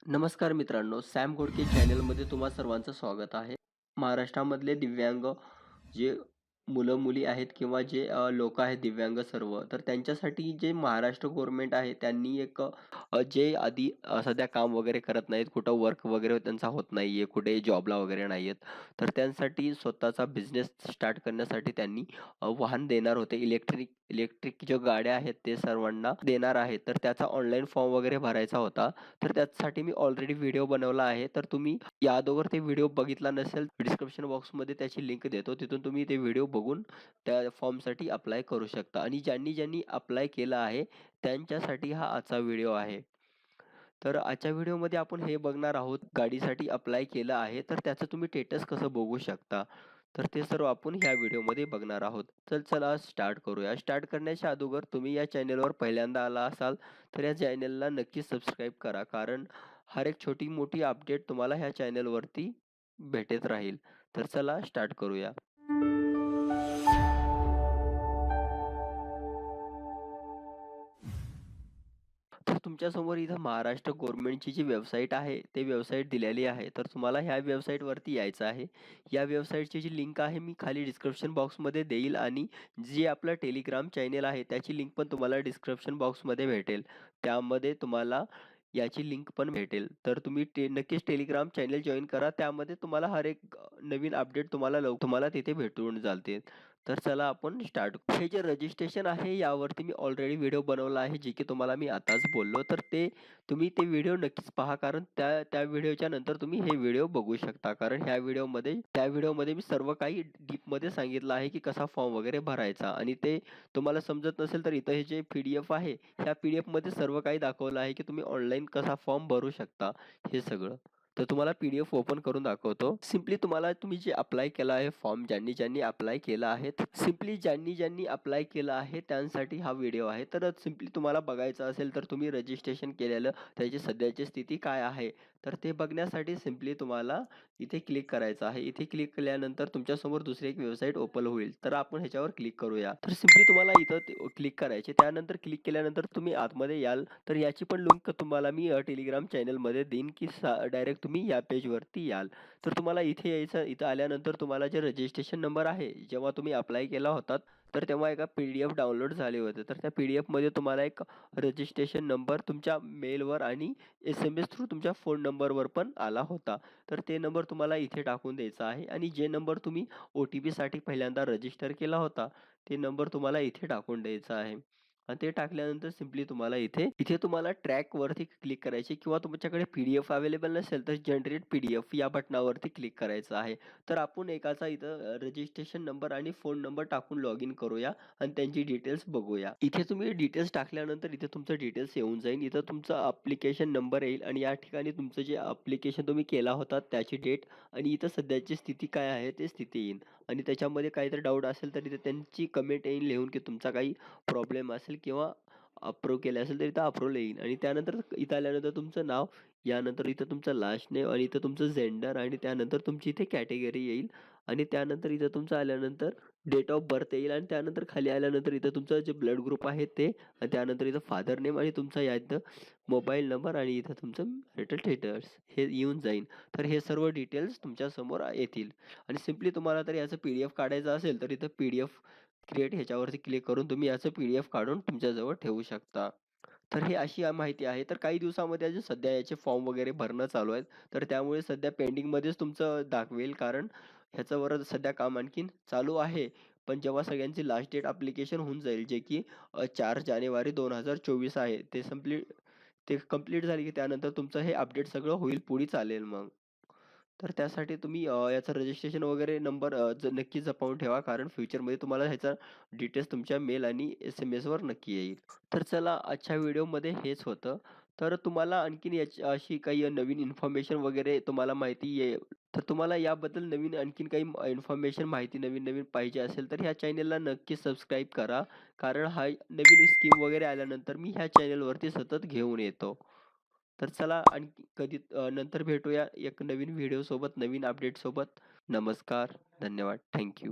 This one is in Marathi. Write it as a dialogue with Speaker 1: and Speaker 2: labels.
Speaker 1: नमस्कार मित्रांनो, सॅम घोडके चॅनलमध्ये तुम्हा सर्वांचं स्वागत आहे. महाराष्ट्रामधले दिव्यांग जे मुलं-मुली आहेत किंवा जे लोकं आहेत दिव्यांग सर्व, तर त्यांच्यासाठी जे महाराष्ट्र गव्हर्नमेंट आहे त्यांनी एक जे आधी सध्या काम वगैरे करत नाहीत, कुठं वर्क वगैरे त्यांचा होत नाहीये, कुठे जॉबला वगैरे नाहीयेत, तर त्यांसाठी स्वतःचा बिझनेस स्टार्ट करण्यासाठी त्यांनी वाहन देणार होते. इलेक्ट्रिक इलेक्ट्रिक ज्या गाड्या आहेत ते सर्वांना देणार आहेत. तर त्याचा ऑनलाईन फॉर्म वगैरे भरायचा होता. तर त्यासाठी मी ऑलरेडी व्हिडिओ बनवला आहे. तर तुम्ही या अगोदर ते व्हिडिओ बघितला नसेल, डिस्क्रिप्शन बॉक्समध्ये त्याची लिंक देतो. तिथून तुम्ही ते व्हिडिओ बघून त्या फॉर्मसाठी अप्लाय करू शकता आणि ज्यांनी अप्लाय केलं आहे, त्यांच्यासाठी हा आजचा व्हिडिओ आहे. तर आजच्या व्हिडिओमध्ये आपण हे बघणार आहोत, गाडीसाठी अप्लाय केलं आहे, तर त्याचं तुम्ही स्टेटस कसं बघू शकता. तर ते सर्व आपण ह्या व्हिडिओमध्ये बघणार आहोत. तर चला स्टार्ट करूया. स्टार्ट करण्याच्या अगोदर तुम्ही या चॅनलवर पहिल्यांदा आला असाल, तर या चॅनलला नक्की सबस्क्राईब करा. कारण हर एक छोटी-मोठी अपडेट तुम्हाला ह्या चॅनलवरती भेटत राहील. तर चला स्टार्ट करूया. तर तुमच्यासमोर इथं महाराष्ट्र गव्हर्नमेंटची जी वेबसाईट आहे, ते वेबसाईट दिलेली आहे. तर तुम्हाला ह्या वेबसाईटवरती यायचं आहे. या वेबसाईटची जी लिंक आहे, मी खाली डिस्क्रिप्शन बॉक्समध्ये देईल आणि जे आपलं टेलिग्राम चॅनल आहे, त्याची लिंक पण तुम्हाला डिस्क्रिप्शन बॉक्समध्ये भेटेल. त्यामध्ये तुम्हाला याची लिंक पण भेटेल. तर तुम्ही नक्कीच टेलिग्राम चॅनल जॉइन करा. त्यामध्ये तुम्हाला हर एक नवीन अपडेट तुम्हाला तिथे भेटून जातील. तर चला आपण स्टार्ट हे जे रजिस्ट्रेशन आहे यावरती मी ऑलरेडी व्हिडिओ बनवला आहे, जे की तुम्हाला मी आताच बोललो. तर तुम्ही ते व्हिडिओ नक्कीच पहा कारण त्या त्या व्हिडिओच्या नंतर तुम्ही हे व्हिडिओ बघू शकता. कारण त्या व्हिडिओमध्ये मी सर्व काही डीपमध्ये सांगितलं आहे, की कसा फॉर्म वगैरे भरायचा आणि ते तुम्हाला समजत नसेल तर इथं हे जे पी-डी-एफ आहे, ह्या पी-डी-एफमध्ये सर्व काही दाखवलं आहे, की तुम्ही ऑनलाईन कसा फॉर्म भरू शकता हे सगळं. तर तुम्हाला पी-डी-एफ ओपन करून दाखवतो. सिम्पली तुम्ही जे अप्लाय केला आहे फॉर्म ज्यांनी अप्लाय केला आहे, सिम्पली ज्यांनी अप्लाय केलं आहे त्यांसाठी हा व्हिडिओ आहे. तर सिम्पली तुम्हाला बघायचं असेल तर तुम्ही रजिस्ट्रेशन केलेलं त्याची सध्याची स्थिती काय आहे, तर ते बघण्यासाठी सिम्पली तुम्हाला इथे क्लिक करायचं आहे. इथे क्लिक केल्यानंतर तुमच्यासमोर दुसरी एक वेबसाईट ओपन होईल. तर आपण ह्याच्यावर क्लिक करूया. तर सिम्पली तुम्हाला इथं क्लिक करायचे. त्यानंतर क्लिक केल्यानंतर तुम्ही आतमध्ये याल. तर याची पण लिंक तुम्हाला मी टेलिग्राम चॅनलमध्ये देईन, की डायरेक्ट तुम्ही या पेजवरती याल. तर तुम्हाला इथे यायचं. इथं आल्यानंतर तुम्हाला जे रजिस्ट्रेशन नंबर आहे, जेव्हा तुम्ही अप्लाय केला होतात, तर तेव्हा एका पी-डी-एफ डाउनलोड झाले होते. तर त्या पी-डी-एफमध्ये तुम्हाला एक रजिस्ट्रेशन नंबर तुमच्या मेलवर आणि एस-एम-एस थ्रू तुमच्या फोन नंबरवर पण आला होता. तर ते नंबर तुम्हाला इथे टाकून द्यायचा आहे आणि जे नंबर तुम्ही ओ-टी-पीसाठी पहिल्यांदा रजिस्टर केला होता, ते नंबर तुम्हाला इथे टाकून द्यायचा आहे. आणि ते टाकल्यानंतर सिम्पली तुम्हाला इथे इथे तुम्हाला ट्रॅकवरती क्लिक करायचे किंवा तुमच्याकडे पी-डी-एफ अवेलेबल नसेल तर जनरेट पी-डी-एफ या बटनावरती क्लिक करायचं आहे. तर आपण एकाचा इथं रजिस्ट्रेशन नंबर आणि फोन नंबर टाकून लॉग इन करूया आणि त्यांची डिटेल्स बघूया. इथे तुम्ही डिटेल्स टाकल्यानंतर इथे तुमचं डिटेल्स येऊन जाईल. इथं तुमचा ॲप्लिकेशन नंबर येईल आणि या ठिकाणी तुमचं जे ॲप्लिकेशन तुम्ही केला होता त्याची डेट आणि इथं सध्याची स्थिती काय आहे ते स्थिती येईल आणि त्याच्यामध्ये काहीतरी डाऊट असेल तर इथे त्यांची कमेंट येईल लिहून, की तुमचा काही प्रॉब्लेम असेल किंवा अप्रूव्ह केले असेल तर इथं अप्रूव्हल येईल आणि त्यानंतर इथं आल्यानंतर तुमचं नाव, यानंतर इथं तुमचं लास्ट नेम आणि इथं तुमचं जेंडर आणि त्यानंतर तुमची इथे कॅटेगरी येईल आणि त्यानंतर इथं तुमचं आल्यानंतर डेट ऑफ बर्थ येईल आणि त्यानंतर खाली आल्यानंतर इथं तुमचं जे ब्लड ग्रुप आहे ते आणि त्यानंतर इथं फादर नेम आणि तुमचा या इथं मोबाईल नंबर आणि इथं तुमचं मॅरिटल स्टेटस हे येऊन जाईल. तर हे सर्व डिटेल्स तुमच्यासमोर येतील आणि सिम्पली तुम्हाला तर याचं पी-डी-एफ काढायचं असेल तर इथं पी-डी-एफ क्रिएट ह्याच्यावरती क्लिक करून तुम्ही याचं पी-डी-एफ काढून तुमच्याजवळ ठेवू शकता. तर ही अशी माहिती आहे. तर काही दिवसामध्ये अजून सध्या याचे फॉर्म वगैरे भरणं चालू आहेत. तर त्यामुळे सध्या पेंडिंगमध्येच तुमचं दाखवेल कारण ह्याच्यावर सध्या काम आणखीन चालू आहे. पण जेव्हा सगळ्यांची लास्ट डेट ॲप्लिकेशन होऊन जाईल, जे की 4 जानेवारी 2024 आहे. ते कंप्लीट झाली की त्यानंतर तुमचं हे अपडेट सगळं होईल, पुढे चालेल मग. तर त्यासाठी तुम्ही याचं रजिस्ट्रेशन वगैरे नंबर नक्की जपून ठेवा कारण फ्युचरमध्ये तुम्हाला ह्याचा डिटेल्स तुमच्या मेल आणि एस-एम-एसवर नक्की येईल. तर चला आजच्या व्हिडिओमध्ये हेच होतं. तर तुम्हाला आणखीन याची अशी काही नवीन इन्फॉर्मेशन वगैरे तुम्हाला माहिती तर तुम्हाला याबद्दल नवीन आणखीन काही इन्फॉर्मेशन माहिती नवीन-नवीन पाहिजे असेल तर ह्या चॅनलला नक्की सबस्क्राईब करा. कारण हा नवीन स्कीम वगैरे आल्यानंतर मी ह्या चॅनलवरती सतत घेऊन येतो. तर चला आणखी कधी नंतर भेटूया एक नवीन व्हिडिओसोबत, नवीन अपडेटसोबत. नमस्कार, धन्यवाद, थँक यू.